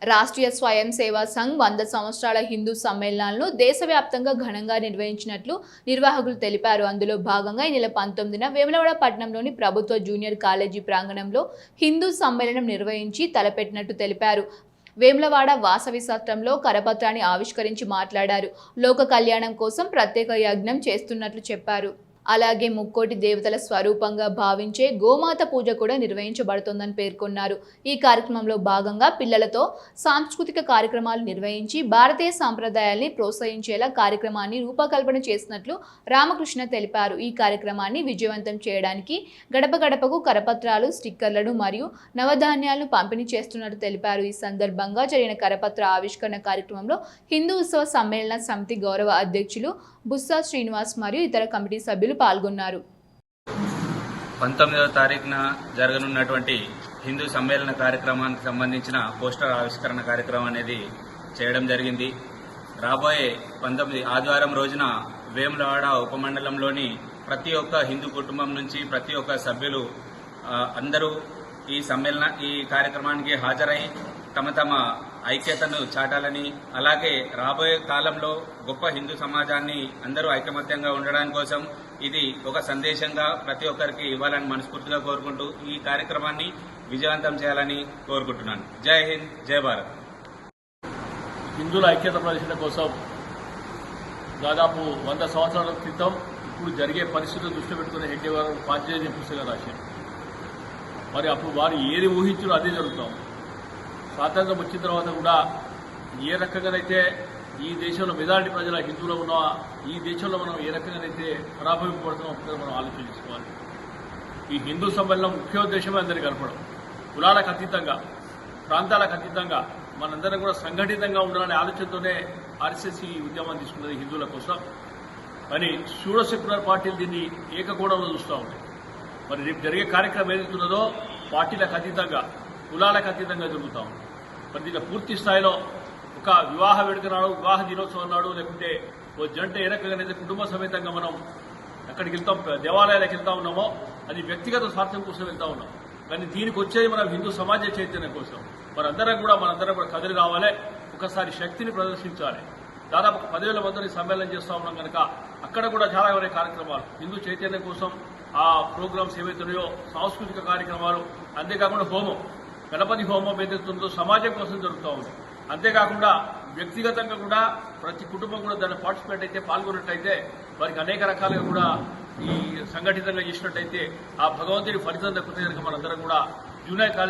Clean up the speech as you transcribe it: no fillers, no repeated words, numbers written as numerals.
రాష్ట్రీయ స్వయం సేవా సంఘ్ 100 సంవత్సరాల హిందూ సమ్మేళనాలను దేశవ్యాప్తంగా ఘనంగా నిర్వహించినట్లు నిర్వాహకులు తెలిపారు. అందులో భాగంగా ఈ నెల 19న వేములవాడ పట్టణంలోని ప్రభుత్వ జూనియర్ కాలేజీ ప్రాంగణంలో హిందూ సమ్మేళనం నిర్వహించి తలపెట్టినట్టు తెలిపారు. వేములవాడ వాసవి సత్రంలో కరపత్రాన్ని ఆవిష్కరించి మాట్లాడారు. లోక కళ్యాణం కోసం ప్రత్యేక యజ్ఞం చేస్తున్నట్లు చెప్పారు. అలాగే ముక్కోటి దేవతల స్వరూపంగా భావించే గోమాత పూజ కూడా నిర్వహించబడుతోందని పేర్కొన్నారు. ఈ కార్యక్రమంలో భాగంగా పిల్లలతో సాంస్కృతిక కార్యక్రమాలు నిర్వహించి భారతీయ సాంప్రదాయాల్ని ప్రోత్సహించేలా కార్యక్రమాన్ని రూపకల్పన చేసినట్లు రామకృష్ణ తెలిపారు. ఈ కార్యక్రమాన్ని విజయవంతం చేయడానికి గడప గడపకు కరపత్రాలు, స్టిక్కర్లను మరియు నవధాన్యాలను పంపిణీ చేస్తున్నట్టు తెలిపారు. ఈ సందర్భంగా జరిగిన కరపత్ర ఆవిష్కరణ కార్యక్రమంలో హిందూ ఉత్సవ సమ్మేళన సమితి గౌరవ అధ్యక్షులు బుస్సా శ్రీనివాస్ మరియు ఇతర కమిటీ సభ్యులు పాల్గొన్నారు. 19వ తారీఖున జరగనున్నటువంటి హిందూ సమ్మేళన కార్యక్రమానికి సంబంధించిన పోస్టర్ ఆవిష్కరణ కార్యక్రమం అనేది చేయడం జరిగింది. రాబోయే 19 ఆదివారం రోజున వేములవాడ ఉపమండలంలోని ప్రతి ఒక్క హిందూ కుటుంబం నుంచి ప్రతి ఒక్క సభ్యులు అందరూ ఈ కార్యక్రమానికి హాజరై తమ తమ ఐక్యతను చాటాలని, అలాగే రాబోయే కాలంలో గొప్ప హిందూ సమాజాన్ని అందరూ ఐకమత్యంగా ఉండడం కోసం ఇది ఒక సందేశంగా ప్రతి ఒక్కరికి ఇవ్వాలని మనస్ఫూర్తిగా కోరుకుంటూ ఈ కార్యక్రమాన్ని విజయవంతం చేయాలని కోరుకుంటున్నాను. జై హింద్, జై భారత్. హిందువుల ఐక్యత ప్రదర్శన కోసం దాదాపు 100 సంవత్సరాల క్రితం ఇప్పుడు జరిగే పరిస్థితులు దృష్టి పెట్టుకుని హెడ్డే వారు పాంచజన్య పుస్తకం రాశారు. మరి అప్పుడు వారు ఏది ఊహించారో అదే జరుగుతాం. స్వాతంత్రం వచ్చిన తర్వాత కూడా ఏ రకంగానైతే ఈ దేశంలో మెజారిటీ ప్రజల హిందువులు ఉన్నా ఈ దేశంలో మనం ఏ రకంగానైతే పరాభవింపబడుతున్నాం మనం ఆలోచన చేసుకోవాలి. ఈ హిందూ సమ్మేళనం ముఖ్యోద్దేశమే అందరికీ కలపడం, కులాలకు అతీతంగా, ప్రాంతాలకు అతీతంగా మనందరం కూడా సంఘటితంగా ఉండాలనే ఆలోచనతోనే ఆర్ఎస్ఎస్ ఈ ఉద్యమం తీసుకున్నది హిందువుల కోసం. కానీ సూడో సెక్యులర్ పార్టీలు దీన్ని ఏకకోణంలో చూస్తూ ఉంటాయి. మరి రేపు జరిగే కార్యక్రమం ఏదైతున్నదో పార్టీలకు అతీతంగా, కులాలకు అతీతంగా జరుగుతూ ఉంది. మరి దీంట్లో పూర్తి స్థాయిలో ఒక వివాహ వేడుక నాడు, వివాహ దినోత్సవం నాడు, లేకుంటే ఓ జంట ఏ రకంగానైతే కుటుంబ సమేతంగా మనం అక్కడికి వెళ్తాం, దేవాలయాలకు వెళ్తా ఉన్నామో అది వ్యక్తిగత స్వార్థం కోసం వెళ్తా ఉన్నాం. కానీ దీనికి వచ్చేది మనం హిందూ సమాజ చైతన్యం కోసం. మనందరం కూడా కదిలి రావాలి, ఒకసారి శక్తిని ప్రదర్శించాలి. దాదాపు 10,000 మందిని సమ్మేళనం చేస్తూ ఉన్నాం కనుక అక్కడ కూడా చాలా కార్యక్రమాలు హిందూ చైతన్యం కోసం ఆ ప్రోగ్రామ్స్ ఏవైతున్నాయో సాంస్కృతిక కార్యక్రమాలు, అంతేకాకుండా హోమం, గణపతి హోమం ఏదైతుందో సమాజం కోసం జరుగుతూ ఉంది. అంతేకాకుండా వ్యక్తిగతంగా కూడా ప్రతి కుటుంబం కూడా దాన్ని పార్టిసిపేట్ అయితే, పాల్గొన్నట్టయితే వారికి అనేక రకాలుగా కూడా ఈ సంఘటితంగా చేసినట్టయితే ఆ భగవంతుడి ఫలితం దక్కుతుంది కనుక మనందరం కూడా జూనియర్ కాలేజ్